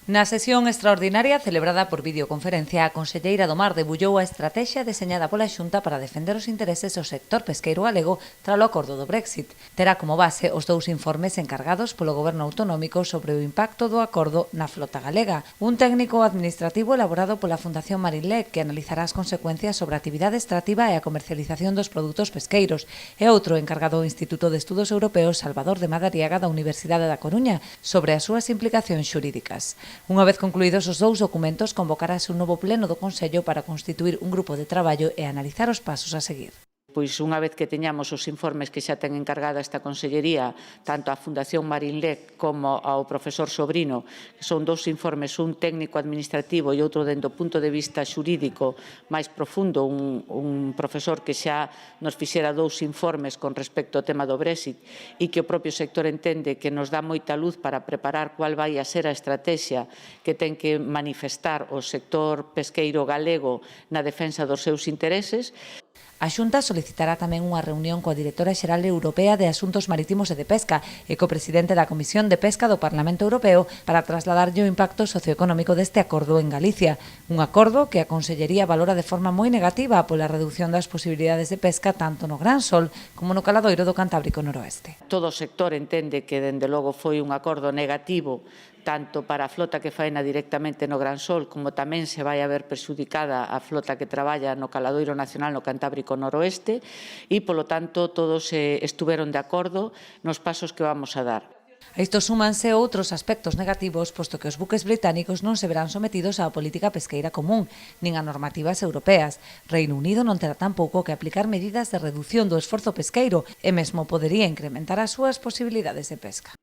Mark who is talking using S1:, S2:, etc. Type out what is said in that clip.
S1: Na sesión extraordinaria celebrada por videoconferencia, a conselleira do Mar debullou a estrategia deseñada pola Xunta para defender os intereses do sector pesqueiro galego tralo acordo do Brexit. Terá como base os dous informes encargados polo Goberno autonómico sobre o impacto do acordo na flota galega. Un técnico administrativo elaborado pola Fundación Marinlec que analizará as consecuencias sobre a actividade extractiva e a comercialización dos produtos pesqueiros, e outro encargado do Instituto de Estudos Europeos Salvador de Madariaga da Universidade da Coruña sobre as súas implicacións xurídicas. Unha vez concluídos os dous documentos, convocarase un novo pleno do Consello para constituír un grupo de traballo e analizar os pasos a seguir.
S2: Pois unha vez que teñamos os informes que xa ten encargada esta Consellería, tanto á Fundación Marinlec como ao profesor Sobrino, que son dous informes, un técnico administrativo e outro dentro do punto de vista xurídico máis profundo, un profesor que xa nos fixera dous informes con respecto ao tema do Brexit e que o propio sector entende que nos dá moita luz para preparar cual vai a ser a estrategia que ten que manifestar o sector pesqueiro galego na defensa dos seus intereses.
S1: A Xunta solicitará tamén unha reunión coa Directora Xeral Europea de Asuntos Marítimos e de Pesca e co presidente da Comisión de Pesca do Parlamento Europeo para trasladarlle o impacto socioeconómico deste acordo en Galicia. Un acordo que a Consellería valora de forma moi negativa pola reducción das posibilidades de pesca tanto no Gran Sol como no caladoiro do Cantábrico Noroeste.
S2: Todo o sector entende que, dende logo, foi un acordo negativo tanto para a flota que faena directamente no Gran Sol como tamén se vai a ver perxudicada a flota que traballa no caladoiro nacional no Cantábrico Noroeste e, polo tanto, todos estuveron de acordo nos pasos que vamos a dar.
S1: A isto súmanse outros aspectos negativos, posto que os buques británicos non se verán sometidos á política pesqueira común, nin a normativas europeas. Reino Unido non terá tampouco que aplicar medidas de redución do esforzo pesqueiro e mesmo podería incrementar as súas posibilidades de pesca.